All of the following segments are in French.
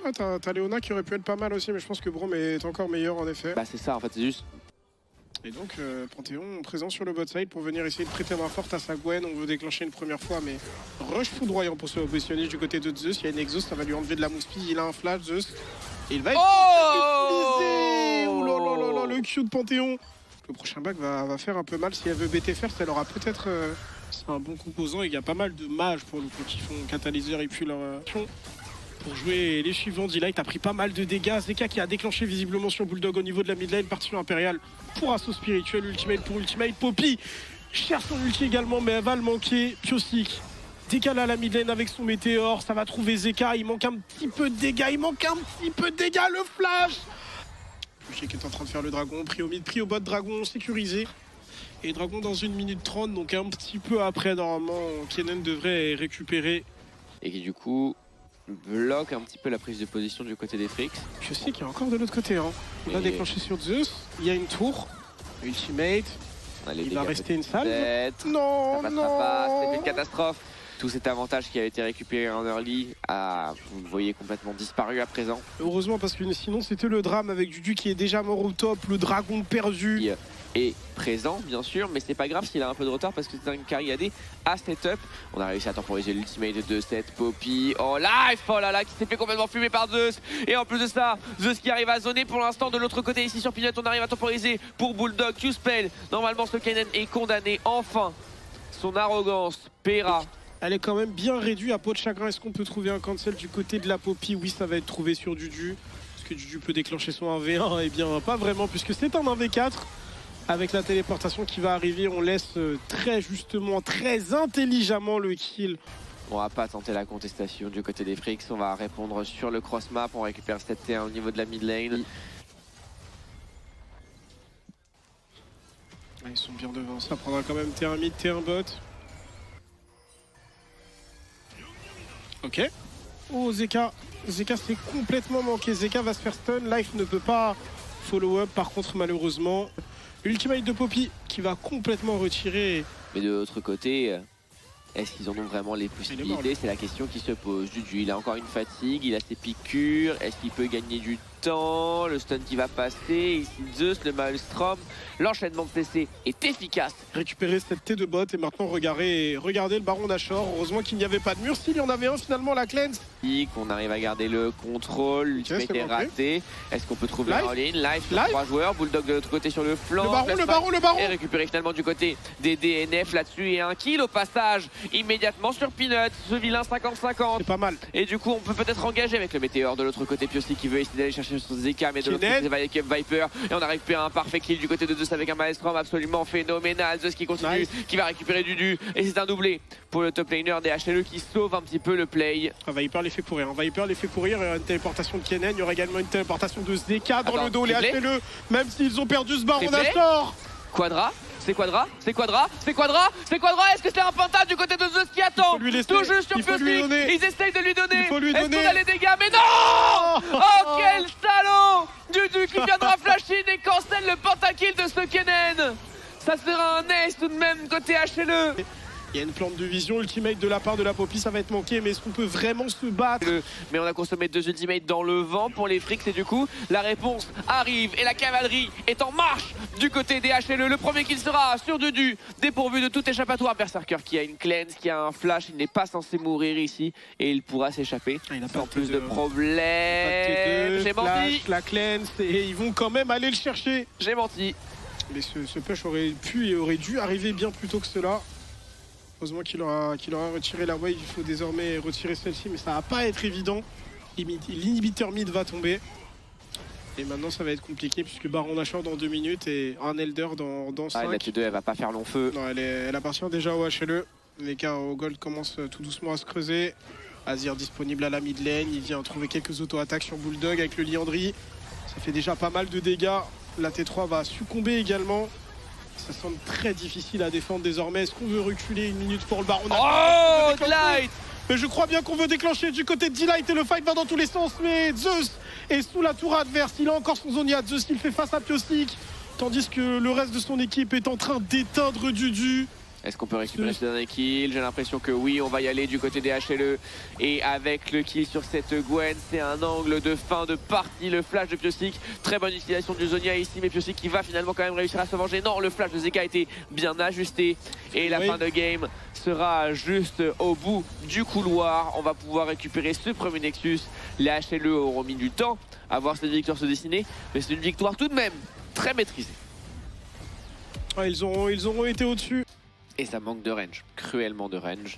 Ah, t'as Léona qui aurait pu être pas mal aussi, mais je pense que Braum est encore meilleur en effet. Bah c'est ça en fait, c'est juste. Et donc Panthéon présent sur le bot side pour venir essayer de prêter main forte à sa Gwen. On veut déclencher une première fois, mais rush foudroyant pour se positionner du côté de Zeus. Il y a une exhaust, ça va lui enlever de la mousse. Il a un flash, Zeus. Et il va être utilisé. Ouh là là là là, le Q de Panthéon. Le prochain back va faire un peu mal. Si elle veut BT first, elle aura peut-être c'est un bon composant. Et il y a pas mal de mages pour le coup qui font catalyseur et puis leur pour jouer les suivants. D-Light a pris pas mal de dégâts. Zeka qui a déclenché visiblement sur Bulldog au niveau de la mid lane. Partie impériale pour assaut spirituel. Ultimate pour ultimate. Poppy cherche son ulti également, mais elle va le manquer. Piosik décale à la mid lane avec son météore. Ça va trouver Zeka. Il manque un petit peu de dégâts. Le flash. Piosik est en train de faire le dragon. Pris au mid, pris au bot, dragon sécurisé. Et dragon dans 1 minute 30. Donc un petit peu après, normalement, Kennen devrait récupérer. Et qui du coup bloque un petit peu la prise de position du côté des Fricks. Je sais qu'il y a encore de l'autre côté. Hein. On va déclencher sur Zeus. Il y a une tour. Ultimate. Il va rester une salle. Non, ça non. Pas. C'était une catastrophe. Tout cet avantage qui a été récupéré en early vous le voyez, complètement disparu à présent. Heureusement, parce que sinon c'était le drame avec Dudu qui est déjà mort au top, le dragon perdu. Il est présent bien sûr, mais c'est pas grave s'il a un peu de retard parce que c'est un carry AD à setup. On a réussi à temporiser l'ultimate de cette Poppy. Oh life, oh là là, qui s'est fait complètement fumer par Zeus. Et en plus de ça, Zeus qui arrive à zoner pour l'instant de l'autre côté ici sur Peanut. On arrive à temporiser pour Bulldog, Q-Spell. Normalement ce Kennen est condamné. Enfin, son arrogance paiera. Elle est quand même bien réduite à peau de chagrin. Est-ce qu'on peut trouver un cancel du côté de la Poppy? Oui, ça va être trouvé sur Dudu. Est-ce que Dudu peut déclencher son 1v1? Eh bien, pas vraiment, puisque c'est un 1v4. Avec la téléportation qui va arriver, on laisse très justement, très intelligemment le kill. On va pas tenter la contestation du côté des Fricks. On va répondre sur le cross map. On récupère cette T1 au niveau de la mid lane. Ah, ils sont bien devant. Ça prendra quand même T1 mid, T1 bot. Ok. Oh, Zeka. Zeka s'est complètement manqué. Zeka va se faire stun. Life ne peut pas follow up. Par contre, malheureusement, ultimate de Poppy qui va complètement retirer. Mais de l'autre côté, est-ce qu'ils en ont vraiment les possibilités? C'est la question qui se pose. Dudu, il a encore une fatigue, il a ses piqûres. Est-ce qu'il peut gagner du temps? Le stun qui va passer. Ici Zeus, le Maelstrom. L'enchaînement de TC est efficace. Récupérer cette T de bot et maintenant regardez le baron d'Ashore. Heureusement qu'il n'y avait pas de mur. S'il y en avait un finalement, la cleanse. On arrive à garder le contrôle. L'ultimate est raté. Est-ce qu'on peut trouver en ligne? Live, 3 joueurs. Bulldog de l'autre côté sur le flanc. Le baron. Et récupéré finalement du côté des DNF là-dessus. Et un kill au passage immédiatement sur Peanut. Ce vilain 50-50. C'est pas mal. Et du coup, on peut peut-être engager avec le météore de l'autre côté. Piossi qui veut essayer d'aller chercher son Zeka. Mais de l'autre côté, c'est Viper. Et on a récupéré un parfait kill du côté de Zeus avec un Maelstrom absolument phénoménal. Zeus qui continue, qui va récupérer Dudu. Et c'est un doublé pour le top laner des HLE qui sauve un petit peu le play. Viper les fait courir. Viper les fait courir. Il y aura une téléportation de Kennen. Il y aura également une téléportation de Zeka dans le dos. Les HLE, même s'ils ont perdu ce baron d'Ashore. Quadra. C'est Quadra. Est-ce que c'est un penta du côté de Zeus qui attend? Tout juste sur Piosik. Ils essayent de lui donner. Est-ce qu'on a les dégâts? Mais non! Oh quel salaud! Dudu qui viendra flasher et cancel le pentakill de ce Kennen. Ça sera un ace tout de même côté HLE. Il y a une plante de vision ultimate de la part de la Poppy, ça va être manqué, mais est-ce qu'on peut vraiment se battre? Mais on a consommé 2 ultimates dans le vent pour les Fricks et du coup la réponse arrive et la cavalerie est en marche du côté des HLE. Le premier kill sera sur Dudu, dépourvu de tout échappatoire. Berserker qui a une cleanse, qui a un flash, il n'est pas censé mourir ici et il pourra s'échapper sans plus de problème. J'ai menti. La cleanse et ils vont quand même aller le chercher. J'ai menti. Mais ce push aurait pu et aurait dû arriver bien plus tôt que cela. Heureusement qu'il aura retiré la wave, il faut désormais retirer celle-ci, mais ça va pas être évident. L'inhibiteur mid va tomber. Et maintenant ça va être compliqué puisque Baron d'Ashore dans 2 minutes et un Elder dans 5. La T2 elle va pas faire long feu. Non, elle appartient déjà au HLE. Les gars au gold commencent tout doucement à se creuser. Azir disponible à la mid lane, il vient trouver quelques auto-attaques sur Bulldog avec le Liandry. Ça fait déjà pas mal de dégâts. La T3 va succomber également. Ça semble très difficile à défendre désormais. Est-ce qu'on veut reculer 1 minute pour le baron? Oh, D-Light! Mais je crois bien qu'on veut déclencher du côté de D-Light et le fight va dans tous les sens. Mais Zeus est sous la tour adverse. Il a encore son Zonia. Zeus il fait face à Piosik. Tandis que le reste de son équipe est en train d'éteindre Dudu. Est-ce qu'on peut récupérer ce dernier kill? J'ai l'impression que oui, on va y aller du côté des HLE. Et avec le kill sur cette Gwen, c'est un angle de fin de partie. Le flash de Pyosik, très bonne utilisation du Zonia ici, mais Pyosik qui va finalement quand même réussir à se venger. Non, le flash de Zeka a été bien ajusté. Et la fin de game sera juste au bout du couloir. On va pouvoir récupérer ce premier Nexus. Les HLE auront mis du temps à voir cette victoire se dessiner, mais c'est une victoire tout de même très maîtrisée. Ouais, ils auront été au-dessus. Et ça manque de range, cruellement de range.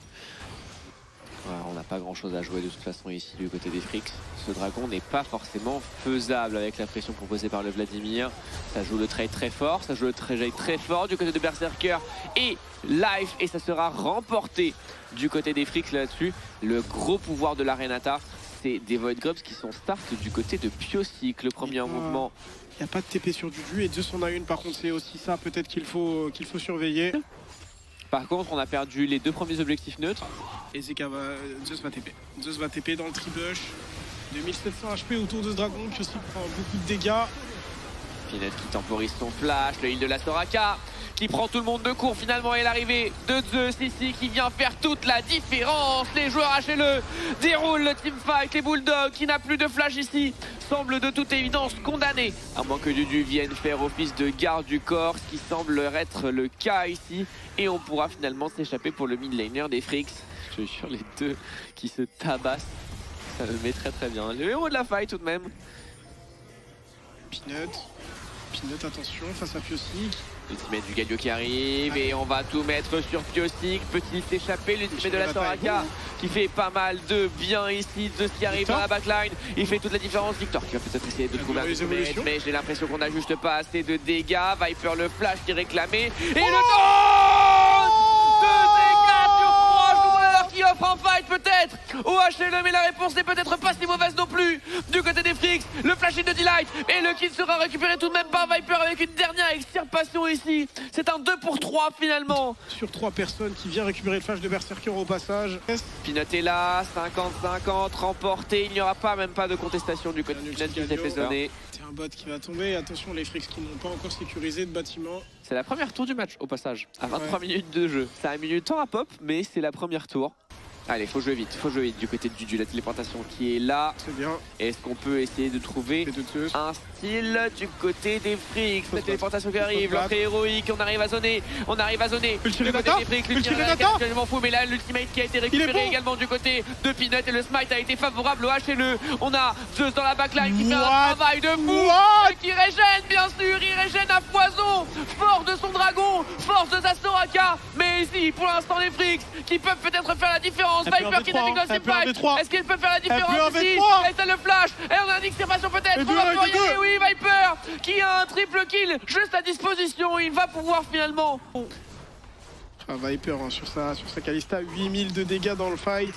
Voilà, on n'a pas grand chose à jouer de toute façon ici du côté des Frix. Ce dragon n'est pas forcément faisable avec la pression proposée par le Vladimir. Ça joue le trade très fort, ça joue le trade très fort du côté de Berserker et Life. Et ça sera remporté du côté des Frix là-dessus. Le gros pouvoir de l'Arenata, c'est des Void Grubs qui sont start du côté de Pyosik. Le premier mouvement. Il n'y a pas de TP sur Dudu et Zeus en a une, par contre c'est aussi ça peut-être qu'il faut surveiller. Par contre, on a perdu les deux premiers objectifs neutres. Et Zeka Zeus va TP. Zeus va TP dans le tribush. 2700 HP autour de ce dragon, Pyosik prend beaucoup de dégâts. Pinette qui temporise son flash, le heal de la Soraka qui prend tout le monde de court finalement, et l'arrivée de Zeus ici qui vient faire toute la différence. Les joueurs HLE déroulent le teamfight, les Bulldogs qui n'a plus de flash ici semblent de toute évidence condamnés, à moins que Dudu vienne faire office de garde du corps, ce qui semble être le cas ici, et on pourra finalement s'échapper pour le mid laner des Frix. Je suis sûr, les deux qui se tabassent, ça me met très bien. Le héros de la fight tout de même. Peanut, attention, face à Pyosik. L'ultimate du Galio qui arrive et on va tout mettre sur Pyosik. Petit échappé, l'ultimate de la Soraka qui fait pas mal de bien ici de ce qui arrive dans la backline. Il fait toute la différence. Victor qui va peut-être essayer de trouver un ultimate, mais j'ai l'impression qu'on n'a juste pas assez de dégâts. Viper le flash qui est réclamé. Et le temps de Zeka sur 3 joueurs qui offre un fight peut-être au HLE, mais la réponse n'est peut-être pas si mauvaise non plus du côté des Frix. Le flash in de Delight et le kill sera récupéré tout de même par Viper avec une dernière extirpation ici. C'est un 2 pour 3 finalement. Sur 3 personnes qui vient récupérer le flash de Berserker au passage. Pinot est là, 50-50, remporté. Il n'y aura même pas de contestation du côté de Pinot qui s'est fait sonner. C'est un bot qui va tomber. Attention les Frix qui n'ont pas encore sécurisé de bâtiment. C'est la première tour du match au passage, à 23 minutes de jeu. Ça a mis du temps à pop, mais c'est la première tour. Allez, faut jouer vite du côté de Dudu, la téléportation qui est là. C'est bien. Est-ce qu'on peut essayer de trouver un style du côté des Frix? La téléportation qui arrive, l'entrée héroïque, on arrive à zoner. Le côté des Frix, l'ultimate je m'en fous, mais là l'ultimate qui a été récupéré également du côté de Pinot et le smite a été favorable au HLE. On a Zeus dans la backline qui fait un travail de fou, qui régène bien sûr, il régène à foison, fort de son dragon, force de sa Soraka, mais ici pour l'instant les Frix qui peuvent peut-être faire la différence. Viper qui navigue dans ses fights. Est-ce qu'il peut faire la différence ici? Et c'est le flash. Et on a une extirpation peut-être. On va pouvoir y aller. Oui, Viper qui a un triple kill juste à disposition. Il va pouvoir finalement. Viper hein, sur sa Kalista, 8000 de dégâts dans le fight.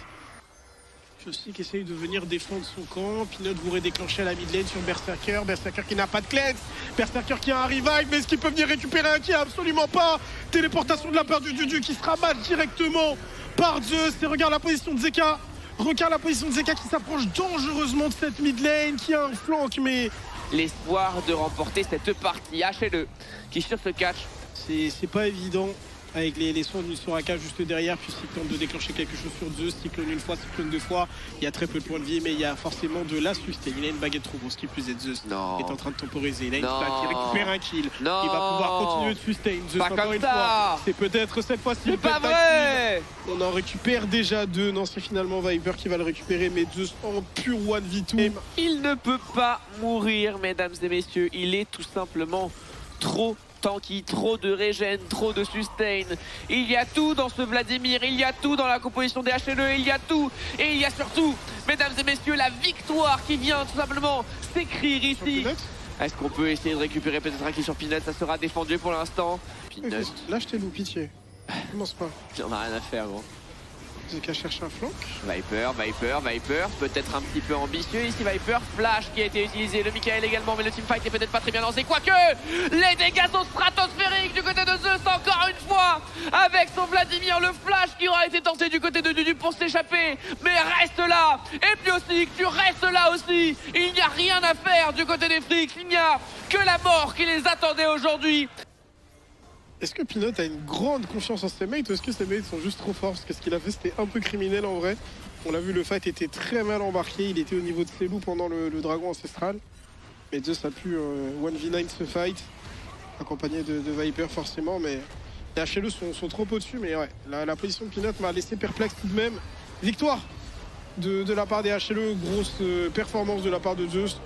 Pyosik qui essaye de venir défendre son camp. Pinot voudrait déclencher à la mid lane sur Berserker. Berserker qui n'a pas de cleanse. Berserker qui a un revive, mais est-ce qu'il peut venir récupérer un kill? Absolument pas. Téléportation de la part du Dudu qui sera mal directement par Zeus. Et regarde la position de Zeka. Regarde la position de Zeka qui s'approche dangereusement de cette mid lane, qui a un flank, mais l'espoir de remporter cette partie HLE qui sur ce catch. C'est pas évident. Avec les soins d'une Soraka juste derrière, puis il tente de déclencher quelque chose sur Zeus, cyclone une fois, cyclone deux fois. Il y a très peu de points de vie, mais il y a forcément de la sustain. Il a une baguette trop grosse qui plus est Zeus qui est en train de temporiser. Il a une stack qui récupère un kill. Il va pouvoir continuer de sustain. Zeus pas encore comme une ça. fois. C'est peut-être cette fois-ci. C'est pas vrai. On en récupère déjà 2. Non, c'est finalement Viper qui va le récupérer, mais Zeus en pure 1v2. Il ne peut pas mourir, mesdames et messieurs. Il est tout simplement trop tanky, trop de régène, trop de sustain. Il y a tout dans ce Vladimir, il y a tout dans la composition des HLE, il y a tout. Et il y a surtout, mesdames et messieurs, la victoire qui vient tout simplement s'écrire ici. Est-ce qu'on peut essayer de récupérer peut-être un kill sur Pinot? Ça sera défendu pour l'instant. Pinot. Là, je t'ai loup, pitié. Commence pas. J'en ai rien à faire, gros. Zeka cherche un flank. Viper, peut-être un petit peu ambitieux ici. Viper, flash qui a été utilisé, le Michael également, mais le teamfight est peut-être pas très bien lancé. Quoique, les dégâts sont stratosphériques du côté de Zeus, encore une fois, avec son Vladimir, le flash qui aura été tenté du côté de Dudu pour s'échapper. Mais reste là, et Pyosik, tu restes là aussi. Il n'y a rien à faire du côté des Frix, il n'y a que la mort qui les attendait aujourd'hui. Est-ce que Peanut a une grande confiance en ses mates ou est-ce que ses mates sont juste trop forts? Parce que ce qu'il a fait, c'était un peu criminel en vrai. On l'a vu, le fight était très mal embarqué. Il était au niveau de ses loups pendant le dragon ancestral. Mais Zeus a pu 1v9 ce fight, accompagné de Viper forcément. Mais les HLE sont trop au-dessus. Mais ouais, la position de Peanut m'a laissé perplexe tout de même. Victoire de la part des HLE, grosse performance de la part de Zeus.